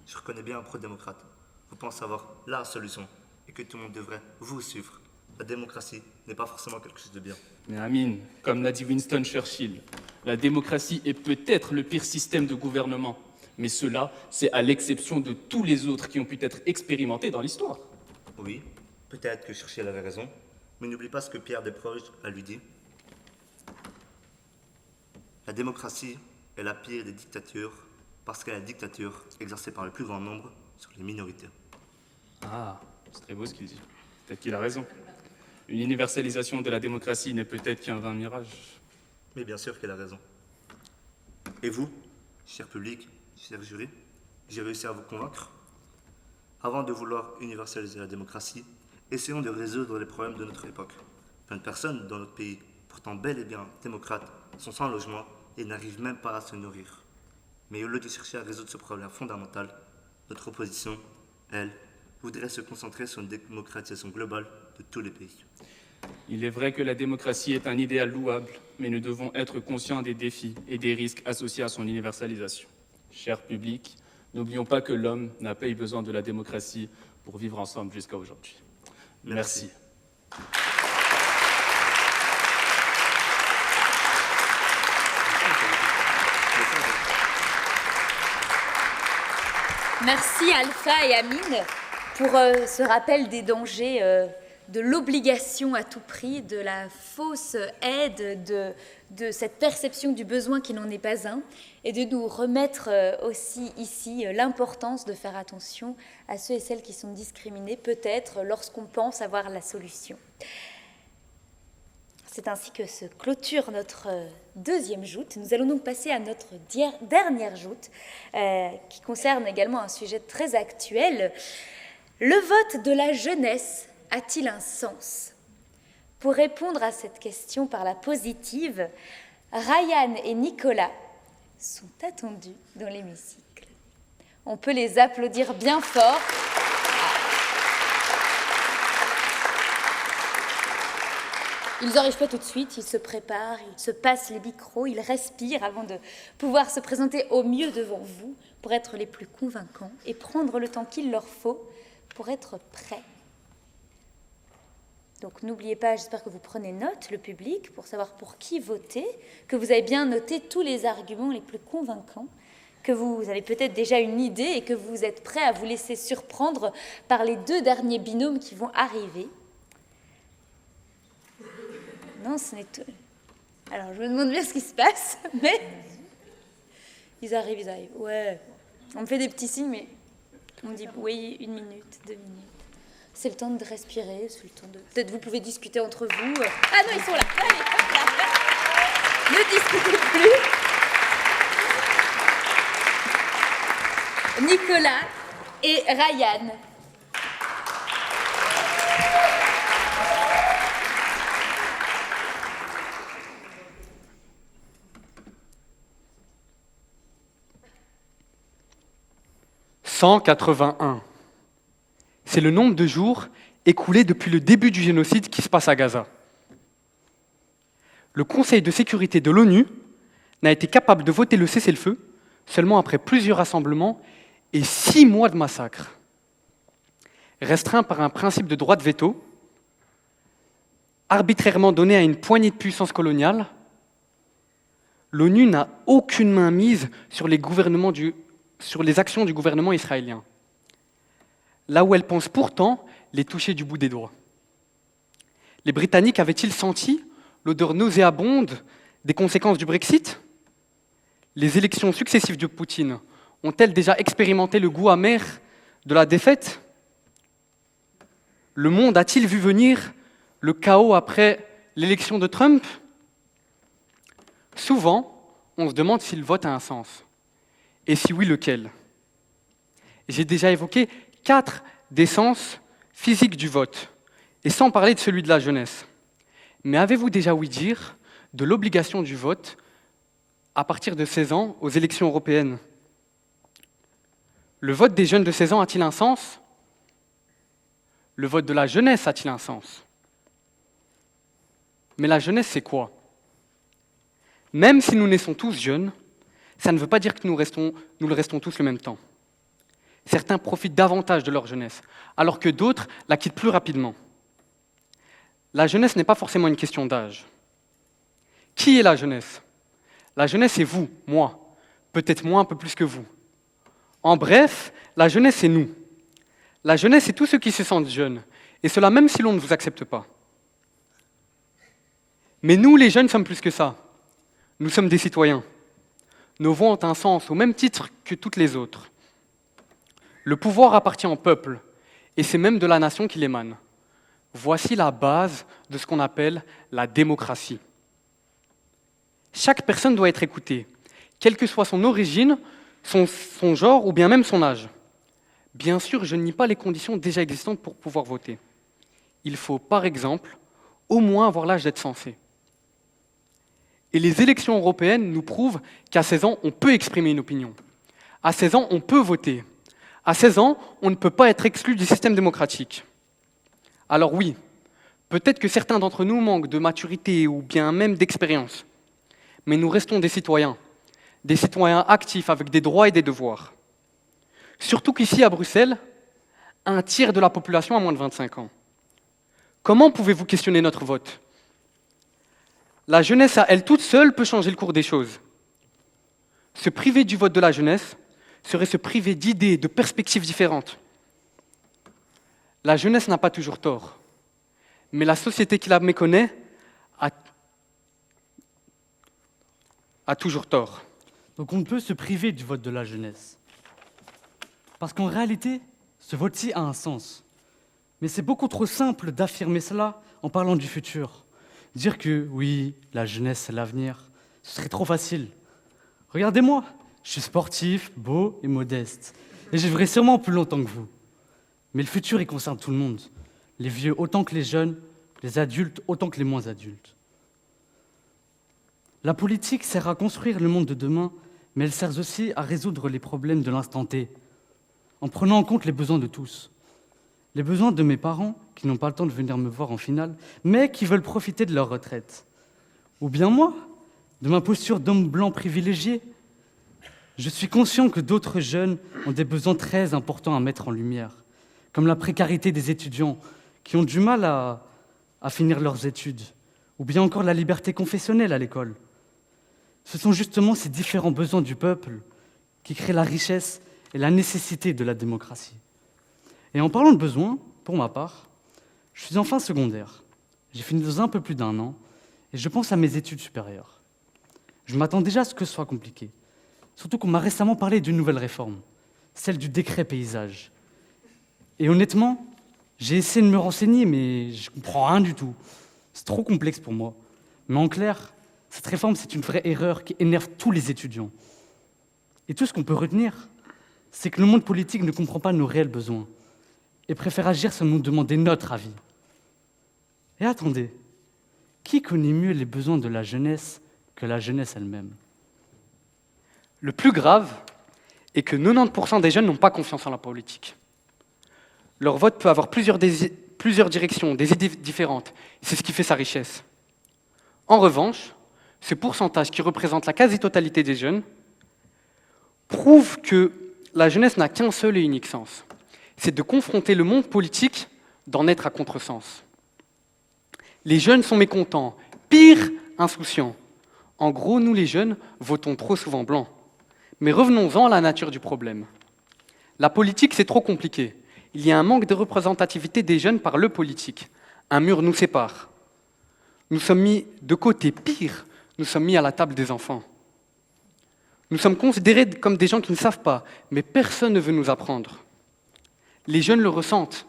je reconnais bien un pro-démocrate. Vous pensez avoir la solution et que tout le monde devrait vous suivre. La démocratie n'est pas forcément quelque chose de bien. Mais Amine, comme l'a dit Winston Churchill, la démocratie est peut-être le pire système de gouvernement, mais cela, c'est à l'exception de tous les autres qui ont pu être expérimentés dans l'histoire. Oui, peut-être que Churchill avait raison, mais n'oublie pas ce que Pierre Desproges a lui dit. La démocratie est la pire des dictatures parce qu'elle est la dictature exercée par le plus grand nombre sur les minorités. Ah, c'est très beau ce qu'il dit. Peut-être qu'il a raison. Une universalisation de la démocratie n'est peut-être qu'un vain mirage. Mais bien sûr qu'elle a raison. Et vous, cher public, cher jury, j'ai réussi à vous convaincre? Avant de vouloir universaliser la démocratie, essayons de résoudre les problèmes de notre époque. Plein de personnes dans notre pays, pourtant bel et bien démocrates, sont sans logement et n'arrivent même pas à se nourrir. Mais au lieu de chercher à résoudre ce problème fondamental, notre opposition, elle, voudrait se concentrer sur une démocratisation globale de tous les pays. Il est vrai que la démocratie est un idéal louable, mais nous devons être conscients des défis et des risques associés à son universalisation. Cher public, n'oublions pas que l'homme n'a pas eu besoin de la démocratie pour vivre ensemble jusqu'à aujourd'hui. Merci. Merci Alpha et Amine pour ce rappel des dangers de l'obligation à tout prix, de la fausse aide, de cette perception du besoin qui n'en est pas un, et de nous remettre aussi ici l'importance de faire attention à ceux et celles qui sont discriminés, peut-être lorsqu'on pense avoir la solution. C'est ainsi que se clôture notre deuxième joute. Nous allons donc passer à notre dernière joute, qui concerne également un sujet très actuel. Le vote de la jeunesse a-t-il un sens? Pour répondre à cette question par la positive, Ryan et Nicolas sont attendus dans l'hémicycle. On peut les applaudir bien fort. Ils n'arrivent pas tout de suite, ils se préparent, ils se passent les micros, ils respirent avant de pouvoir se présenter au mieux devant vous pour être les plus convaincants et prendre le temps qu'il leur faut pour être prêts. Donc n'oubliez pas, j'espère que vous prenez note, le public, pour savoir pour qui voter, que vous avez bien noté tous les arguments les plus convaincants, que vous avez peut-être déjà une idée et que vous êtes prêts à vous laisser surprendre par les 2 derniers binômes qui vont arriver. Non, ce n'est tout. Alors, je me demande bien ce qui se passe, mais ils arrivent. Ouais, on me fait des petits signes, mais on me dit oui, 1 minute, 2 minutes. C'est le temps de respirer, c'est le temps de... Peut-être vous pouvez discuter entre vous. Ah non, ils sont là. Allez, hop là. Ne discutez plus. Nicolas et Ryan. « 181. C'est le nombre de jours écoulés depuis le début du génocide qui se passe à Gaza. Le Conseil de sécurité de l'ONU n'a été capable de voter le cessez-le-feu seulement après plusieurs rassemblements et 6 mois de massacre. Restreint par un principe de droit de veto, arbitrairement donné à une poignée de puissance coloniale, l'ONU n'a aucune main mise sur les actions du gouvernement israélien, là où elle pense pourtant les toucher du bout des doigts. Les Britanniques avaient-ils senti l'odeur nauséabonde des conséquences du Brexit? Les élections successives de Poutine ont-elles déjà expérimenté le goût amer de la défaite? Le monde a-t-il vu venir le chaos après l'élection de Trump? Souvent, on se demande si le vote a un sens. Et si oui, lequel? J'ai déjà évoqué 4 des sens physiques du vote, et sans parler de celui de la jeunesse. Mais avez-vous déjà ouï dire de l'obligation du vote à partir de 16 ans aux élections européennes? Le vote des jeunes de 16 ans a-t-il un sens? Le vote de la jeunesse a-t-il un sens? Mais la jeunesse, c'est quoi? Même si nous naissons tous jeunes, ça ne veut pas dire que nous le restons tous le même temps. Certains profitent davantage de leur jeunesse, alors que d'autres la quittent plus rapidement. La jeunesse n'est pas forcément une question d'âge. Qui est la jeunesse? La jeunesse, c'est vous, moi, peut-être moi un peu plus que vous. En bref, la jeunesse, c'est nous. La jeunesse, c'est tous ceux qui se sentent jeunes, et cela même si l'on ne vous accepte pas. Mais nous, les jeunes, sommes plus que ça. Nous sommes des citoyens. Nos voix ont un sens au même titre que toutes les autres. Le pouvoir appartient au peuple, et c'est même de la nation qu'il émane. Voici la base de ce qu'on appelle la démocratie. Chaque personne doit être écoutée, quelle que soit son origine, son genre ou bien même son âge. Bien sûr, je ne nie pas les conditions déjà existantes pour pouvoir voter. Il faut, par exemple, au moins avoir l'âge d'être censé. Et les élections européennes nous prouvent qu'à 16 ans, on peut exprimer une opinion. À 16 ans, on peut voter. À 16 ans, on ne peut pas être exclu du système démocratique. Alors oui, peut-être que certains d'entre nous manquent de maturité ou bien même d'expérience, mais nous restons des citoyens actifs avec des droits et des devoirs. Surtout qu'ici, à Bruxelles, 1/3 de la population a moins de 25 ans. Comment pouvez-vous questionner notre vote? La jeunesse, à elle toute seule, peut changer le cours des choses. Se priver du vote de la jeunesse serait se priver d'idées, de perspectives différentes. La jeunesse n'a pas toujours tort, mais la société qui la méconnaît a toujours tort. Donc on ne peut se priver du vote de la jeunesse. Parce qu'en réalité, ce vote-ci a un sens. Mais c'est beaucoup trop simple d'affirmer cela en parlant du futur. Dire que oui, la jeunesse c'est l'avenir, ce serait trop facile. Regardez-moi, je suis sportif, beau et modeste. Et je vivrai sûrement plus longtemps que vous. Mais le futur, il concerne tout le monde. Les vieux autant que les jeunes, les adultes autant que les moins adultes. La politique sert à construire le monde de demain, mais elle sert aussi à résoudre les problèmes de l'instant T, en prenant en compte les besoins de tous. Les besoins de mes parents, qui n'ont pas le temps de venir me voir en finale, mais qui veulent profiter de leur retraite. Ou bien moi, de ma posture d'homme blanc privilégié. Je suis conscient que d'autres jeunes ont des besoins très importants à mettre en lumière, comme la précarité des étudiants, qui ont du mal à finir leurs études, ou bien encore la liberté confessionnelle à l'école. Ce sont justement ces différents besoins du peuple qui créent la richesse et la nécessité de la démocratie. Et en parlant de besoins, pour ma part, je suis en fin secondaire. J'ai fini dans un peu plus d'1 an, et je pense à mes études supérieures. Je m'attends déjà à ce que ce soit compliqué, surtout qu'on m'a récemment parlé d'une nouvelle réforme, celle du décret paysage. Et honnêtement, j'ai essayé de me renseigner, mais je ne comprends rien du tout. C'est trop complexe pour moi. Mais en clair, cette réforme, c'est une vraie erreur qui énerve tous les étudiants. Et tout ce qu'on peut retenir, c'est que le monde politique ne comprend pas nos réels besoins et préfère agir sans nous demander notre avis. Et attendez, qui connaît mieux les besoins de la jeunesse que la jeunesse elle-même? Le plus grave est que 90% des jeunes n'ont pas confiance en la politique. Leur vote peut avoir plusieurs directions, des idées différentes, et c'est ce qui fait sa richesse. En revanche, ce pourcentage qui représente la quasi-totalité des jeunes prouve que la jeunesse n'a qu'un seul et unique sens, c'est de confronter le monde politique, d'en être à contresens. Les jeunes sont mécontents, pire, insouciants. En gros, nous les jeunes, votons trop souvent blanc. Mais revenons-en à la nature du problème. La politique, c'est trop compliqué. Il y a un manque de représentativité des jeunes par le politique. Un mur nous sépare. Nous sommes mis de côté, pire, nous sommes mis à la table des enfants. Nous sommes considérés comme des gens qui ne savent pas, mais personne ne veut nous apprendre. Les jeunes le ressentent,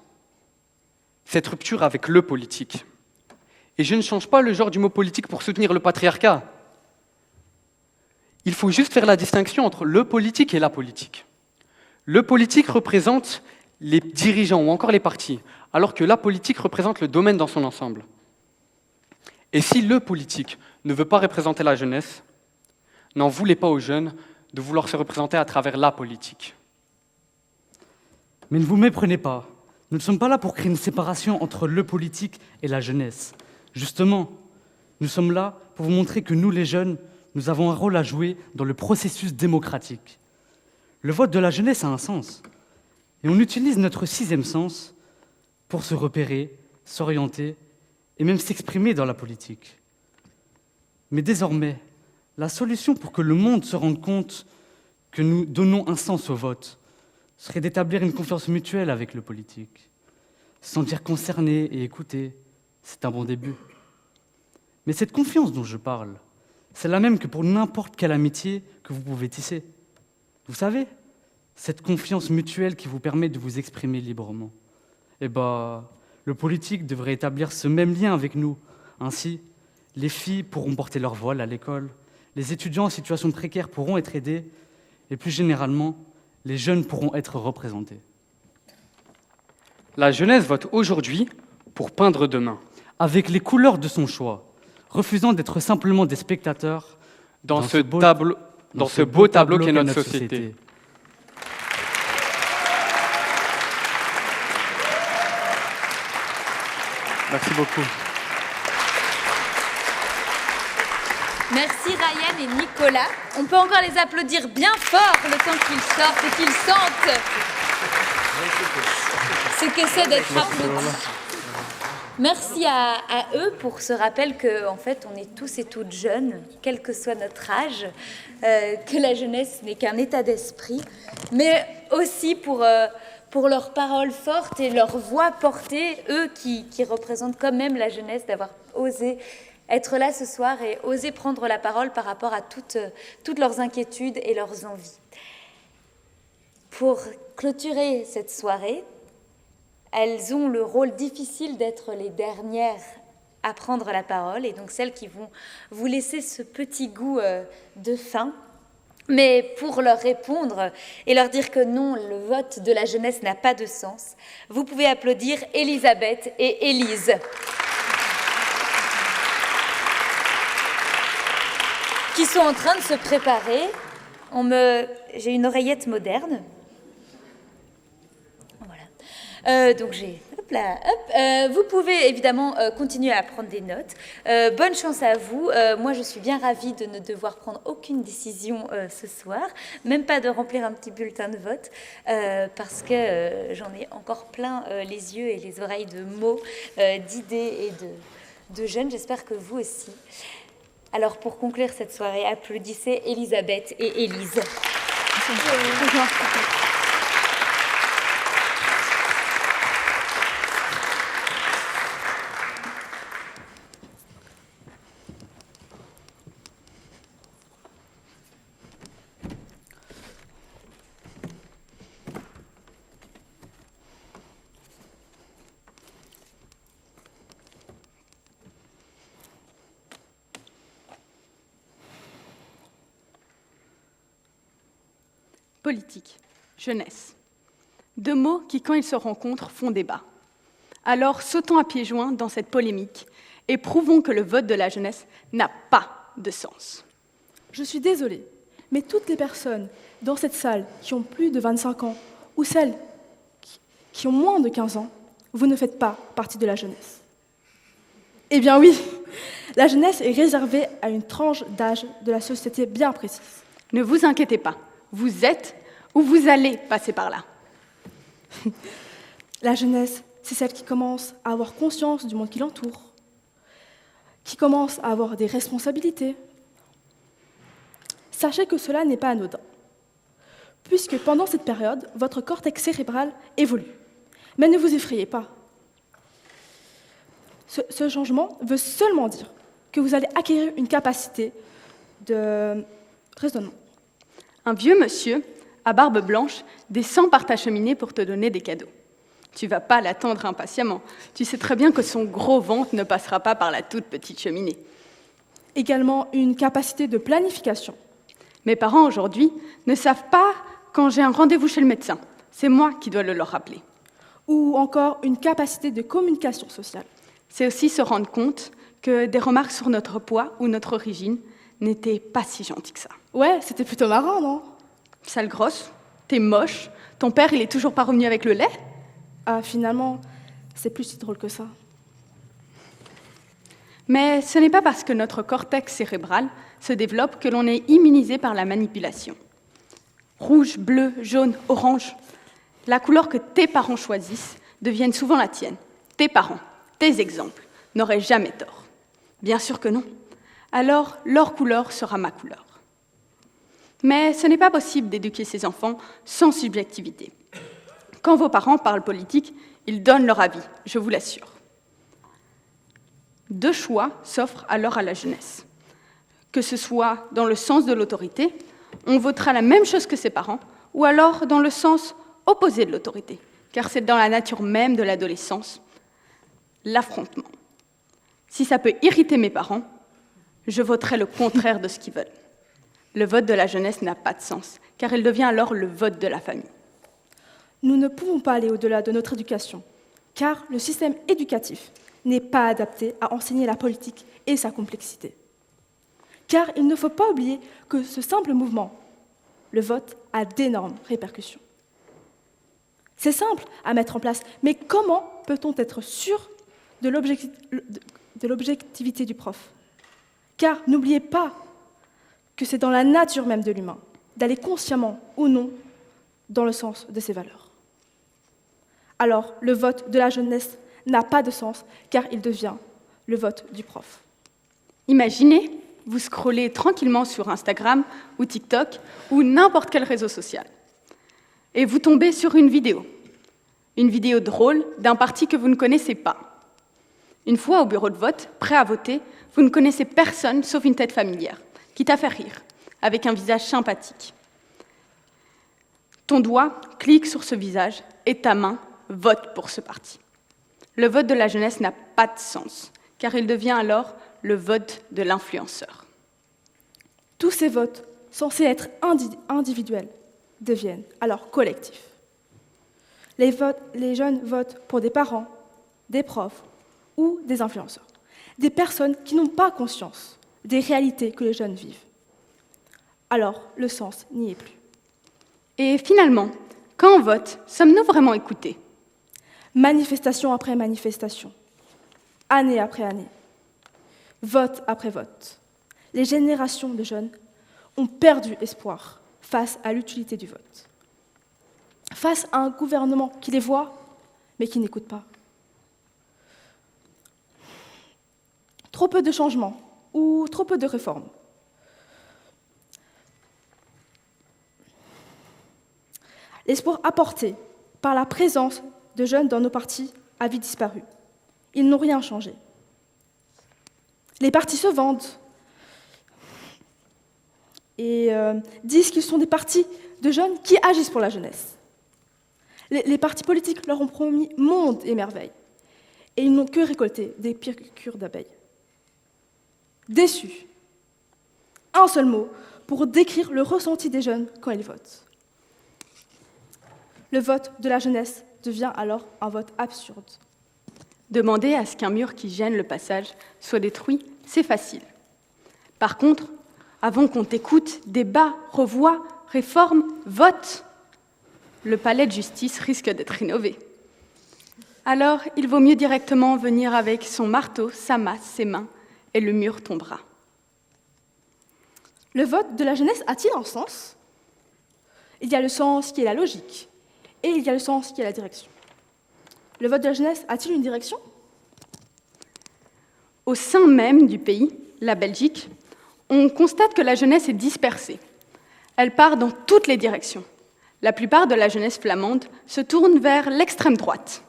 cette rupture avec le politique. Et je ne change pas le genre du mot politique pour soutenir le patriarcat. Il faut juste faire la distinction entre le politique et la politique. Le politique représente les dirigeants ou encore les partis, alors que la politique représente le domaine dans son ensemble. Et si le politique ne veut pas représenter la jeunesse, n'en voulez pas aux jeunes de vouloir se représenter à travers la politique. Mais ne vous méprenez pas, nous ne sommes pas là pour créer une séparation entre le politique et la jeunesse. Justement, nous sommes là pour vous montrer que nous, les jeunes, nous avons un rôle à jouer dans le processus démocratique. Le vote de la jeunesse a un sens. Et on utilise notre 6e sens pour se repérer, s'orienter et même s'exprimer dans la politique. Mais désormais, la solution pour que le monde se rende compte que nous donnons un sens au vote serait d'établir une confiance mutuelle avec le politique. Se sentir concerné et écouté, c'est un bon début. Mais cette confiance dont je parle, c'est la même que pour n'importe quelle amitié que vous pouvez tisser. Vous savez, cette confiance mutuelle qui vous permet de vous exprimer librement. Eh bien, le politique devrait établir ce même lien avec nous. Ainsi, les filles pourront porter leur voile à l'école, les étudiants en situation précaire pourront être aidés, et plus généralement, les jeunes pourront être représentés. La jeunesse vote aujourd'hui pour peindre demain. Avec les couleurs de son choix, refusant d'être simplement des spectateurs dans ce beau tableau qu'est notre société. Merci beaucoup. Merci Ryan et Nicolas. On peut encore les applaudir bien fort le temps qu'ils sortent et qu'ils sentent ce que c'est d'être applaudi. Merci à eux pour ce rappel qu'en fait on est tous et toutes jeunes, quel que soit notre âge, que la jeunesse n'est qu'un état d'esprit, mais aussi pour leurs paroles fortes et leur voix portée, eux qui représentent quand même la jeunesse, d'avoir osé être là ce soir et oser prendre la parole par rapport à toutes leurs inquiétudes et leurs envies. Pour clôturer cette soirée, elles ont le rôle difficile d'être les dernières à prendre la parole, et donc celles qui vont vous laisser ce petit goût de fin. Mais pour leur répondre et leur dire que non, le vote de la jeunesse n'a pas de sens, vous pouvez applaudir Elisabeth et Élise. Qui sont en train de se préparer. J'ai une oreillette moderne. Voilà. Donc vous pouvez évidemment continuer à prendre des notes. Bonne chance à vous. Moi, je suis bien ravie de ne devoir prendre aucune décision ce soir, même pas de remplir un petit bulletin de vote, parce que j'en ai encore plein les yeux et les oreilles de mots, d'idées et de jeunes. J'espère que vous aussi. Alors, pour conclure cette soirée, applaudissez Elisabeth et Élise. Politique, jeunesse. Deux mots qui, quand ils se rencontrent, font débat. Alors, sautons à pieds joints dans cette polémique et prouvons que le vote de la jeunesse n'a pas de sens. Je suis désolée, mais toutes les personnes dans cette salle qui ont plus de 25 ans ou celles qui ont moins de 15 ans, vous ne faites pas partie de la jeunesse. Eh bien oui, la jeunesse est réservée à une tranche d'âge de la société bien précise. Ne vous inquiétez pas. Vous êtes ou vous allez passer par là. La jeunesse, c'est celle qui commence à avoir conscience du monde qui l'entoure, qui commence à avoir des responsabilités. Sachez que cela n'est pas anodin, puisque pendant cette période, votre cortex cérébral évolue. Mais ne vous effrayez pas. Ce changement veut seulement dire que vous allez acquérir une capacité de raisonnement. Un vieux monsieur, à barbe blanche, descend par ta cheminée pour te donner des cadeaux. Tu vas pas l'attendre impatiemment. Tu sais très bien que son gros ventre ne passera pas par la toute petite cheminée. Également une capacité de planification. Mes parents, aujourd'hui, ne savent pas quand j'ai un rendez-vous chez le médecin. C'est moi qui dois le leur rappeler. Ou encore une capacité de communication sociale. C'est aussi se rendre compte que des remarques sur notre poids ou notre origine n'étaient pas si gentilles que ça. Ouais, c'était plutôt marrant, non? Sale grosse, t'es moche, ton père, il est toujours pas revenu avec le lait? Ah, finalement, c'est plus si drôle que ça. Mais ce n'est pas parce que notre cortex cérébral se développe que l'on est immunisé par la manipulation. Rouge, bleu, jaune, orange, la couleur que tes parents choisissent devient souvent la tienne. Tes parents, tes exemples, n'auraient jamais tort. Bien sûr que non. Alors, leur couleur sera ma couleur. Mais ce n'est pas possible d'éduquer ses enfants sans subjectivité. Quand vos parents parlent politique, ils donnent leur avis, je vous l'assure. Deux choix s'offrent alors à la jeunesse. Que ce soit dans le sens de l'autorité, on votera la même chose que ses parents, ou alors dans le sens opposé de l'autorité, car c'est dans la nature même de l'adolescence, l'affrontement. Si ça peut irriter mes parents, je voterai le contraire de ce qu'ils veulent. Le vote de la jeunesse n'a pas de sens, car il devient alors le vote de la famille. Nous ne pouvons pas aller au-delà de notre éducation, car le système éducatif n'est pas adapté à enseigner la politique et sa complexité. Car il ne faut pas oublier que ce simple mouvement, le vote, a d'énormes répercussions. C'est simple à mettre en place, mais comment peut-on être sûr de l'objectivité du prof? Car n'oubliez pas que c'est dans la nature même de l'humain d'aller consciemment ou non dans le sens de ses valeurs. Alors, le vote de la jeunesse n'a pas de sens, car il devient le vote du prof. Imaginez, vous scrollez tranquillement sur Instagram ou TikTok ou n'importe quel réseau social, et vous tombez sur une vidéo drôle d'un parti que vous ne connaissez pas. Une fois au bureau de vote, prêt à voter, vous ne connaissez personne sauf une tête familière, qui t'a fait rire, avec un visage sympathique. Ton doigt clique sur ce visage et ta main vote pour ce parti. Le vote de la jeunesse n'a pas de sens, car il devient alors le vote de l'influenceur. Tous ces votes censés être individuels, deviennent alors collectifs. Les jeunes votent pour des parents, des profs ou des influenceurs, des personnes qui n'ont pas conscience des réalités que les jeunes vivent. Alors, le sens n'y est plus. Et finalement, quand on vote, sommes-nous vraiment écoutés? Manifestation après manifestation, année après année, vote après vote, les générations de jeunes ont perdu espoir face à l'utilité du vote, face à un gouvernement qui les voit, mais qui n'écoute pas. Trop peu de changements ou trop peu de réformes. L'espoir apporté par la présence de jeunes dans nos partis a vite disparu. Ils n'ont rien changé. Les partis se vendent et disent qu'ils sont des partis de jeunes qui agissent pour la jeunesse. Les partis politiques leur ont promis monde et merveille, et ils n'ont que récolté des piqûres d'abeilles. Déçus. Un seul mot pour décrire le ressenti des jeunes quand ils votent. Le vote de la jeunesse devient alors un vote absurde. Demander à ce qu'un mur qui gêne le passage soit détruit, c'est facile. Par contre, avant qu'on t'écoute, débat, revoie, réforme, vote, le palais de justice risque d'être rénové. Alors, il vaut mieux directement venir avec son marteau, sa masse, ses mains, et le mur tombera. Le vote de la jeunesse a-t-il un sens? Il y a le sens qui est la logique, et il y a le sens qui est la direction. Le vote de la jeunesse a-t-il une direction? Au sein même du pays, la Belgique, on constate que la jeunesse est dispersée. Elle part dans toutes les directions. La plupart de la jeunesse flamande se tourne vers l'extrême droite.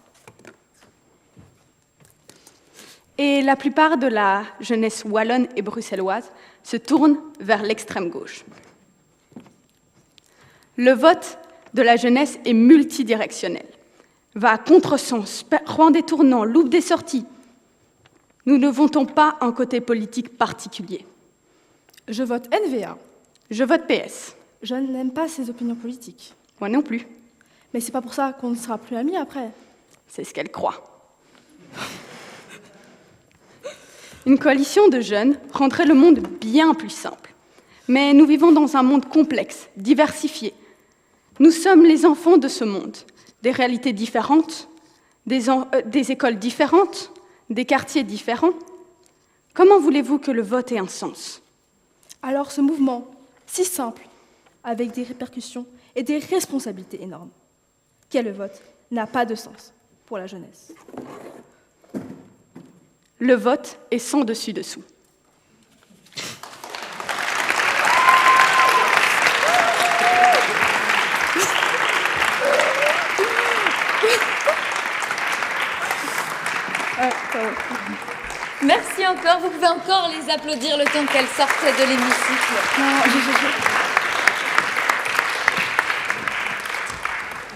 Et la plupart de la jeunesse wallonne et bruxelloise se tourne vers l'extrême gauche. Le vote de la jeunesse est multidirectionnel, va à contresens, prend des tournants, loupe des sorties. Nous ne votons pas un côté politique particulier. Je vote NVA. Je vote PS. Je n'aime pas ses opinions politiques. Moi non plus. Mais c'est pas pour ça qu'on ne sera plus amis après. C'est ce qu'elle croit. Une coalition de jeunes rendrait le monde bien plus simple. Mais nous vivons dans un monde complexe, diversifié. Nous sommes les enfants de ce monde. Des réalités différentes, des écoles différentes, des quartiers différents. Comment voulez-vous que le vote ait un sens? Alors ce mouvement, si simple, avec des répercussions et des responsabilités énormes, qu'est le vote, n'a pas de sens pour la jeunesse. Le vote est sans dessus-dessous. Merci encore, vous pouvez encore les applaudir le temps qu'elles sortent de l'hémicycle.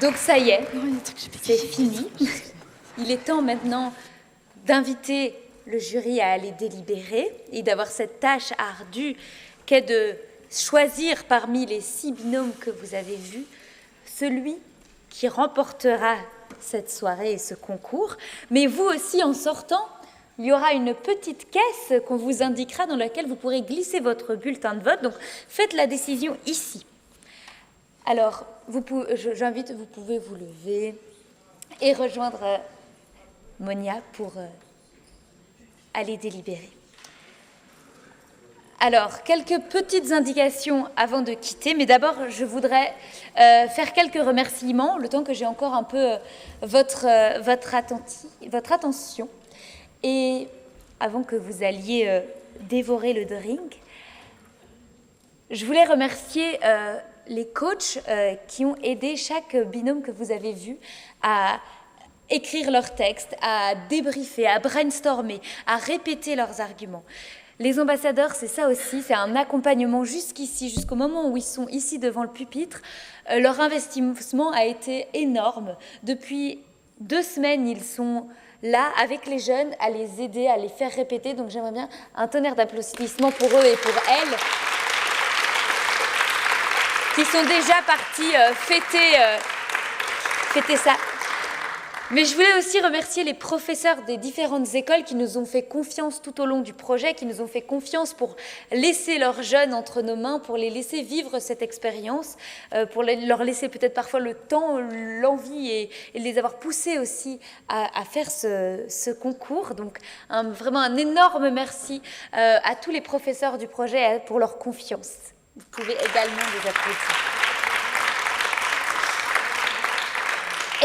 Donc ça y est, c'est fini. Il est temps maintenant d'inviter le jury à aller délibérer et d'avoir cette tâche ardue qu'est de choisir parmi les 6 binômes que vous avez vus celui qui remportera cette soirée et ce concours. Mais vous aussi, en sortant, il y aura une petite caisse qu'on vous indiquera dans laquelle vous pourrez glisser votre bulletin de vote. Donc, faites la décision ici. Alors, j'invite, vous pouvez vous lever et rejoindre Monia pour aller délibérer. Alors, quelques petites indications avant de quitter, mais d'abord, je voudrais faire quelques remerciements, le temps que j'ai encore un peu votre attention. Et avant que vous alliez dévorer le drink, je voulais remercier les coachs qui ont aidé chaque binôme que vous avez vu à écrire leurs textes, à débriefer, à brainstormer, à répéter leurs arguments. Les ambassadeurs, c'est ça aussi, c'est un accompagnement jusqu'ici, jusqu'au moment où ils sont ici devant le pupitre. Leur investissement a été énorme. Depuis 2 semaines, ils sont là avec les jeunes, à les aider, à les faire répéter. Donc j'aimerais bien un tonnerre d'applaudissements pour eux et pour elles. qui sont déjà partis fêter ça. Mais je voulais aussi remercier les professeurs des différentes écoles qui nous ont fait confiance tout au long du projet, qui nous ont fait confiance pour laisser leurs jeunes entre nos mains, pour les laisser vivre cette expérience, pour leur laisser peut-être parfois le temps, l'envie et les avoir poussés aussi à faire ce concours. Donc vraiment un énorme merci à tous les professeurs du projet pour leur confiance. Vous pouvez également les applaudir.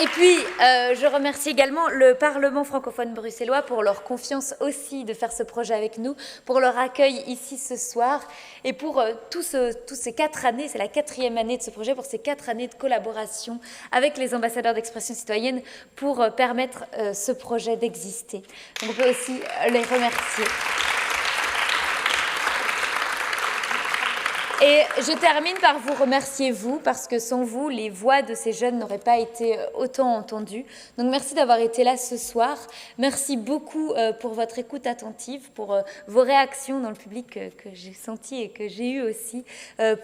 Et puis, je remercie également le Parlement francophone bruxellois pour leur confiance aussi de faire ce projet avec nous, pour leur accueil ici ce soir et pour tous ces 4 années, c'est la 4e année de ce projet, pour ces 4 années de collaboration avec les ambassadeurs d'expression citoyenne pour permettre ce projet d'exister. Donc on peut aussi les remercier. Et je termine par vous remercier, vous, parce que sans vous, les voix de ces jeunes n'auraient pas été autant entendues. Donc merci d'avoir été là ce soir. Merci beaucoup pour votre écoute attentive, pour vos réactions dans le public que j'ai senti et que j'ai eu aussi,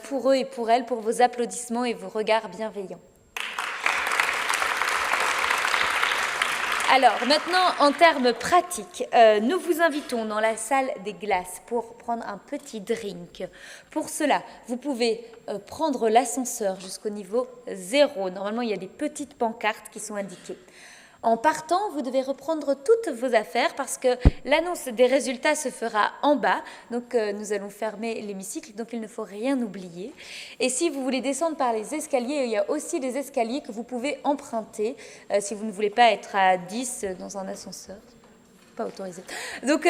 pour eux et pour elles, pour vos applaudissements et vos regards bienveillants. Alors, maintenant, en termes pratiques, nous vous invitons dans la salle des glaces pour prendre un petit drink. Pour cela, vous pouvez prendre l'ascenseur jusqu'au niveau 0. Normalement, il y a des petites pancartes qui sont indiquées. En partant, vous devez reprendre toutes vos affaires parce que l'annonce des résultats se fera en bas. Donc, nous allons fermer l'hémicycle, donc il ne faut rien oublier. Et si vous voulez descendre par les escaliers, il y a aussi des escaliers que vous pouvez emprunter si vous ne voulez pas être à 10 dans un ascenseur. Pas autorisé. Donc,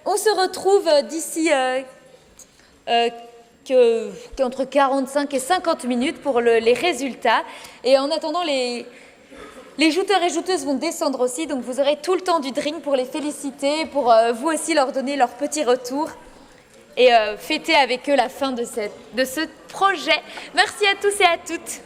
on se retrouve d'ici entre 45 et 50 minutes pour les résultats. Et en attendant, les jouteurs et jouteuses vont descendre aussi, donc vous aurez tout le temps du drink pour les féliciter, pour vous aussi leur donner leur petit retour et fêter avec eux la fin de ce projet. Merci à tous et à toutes.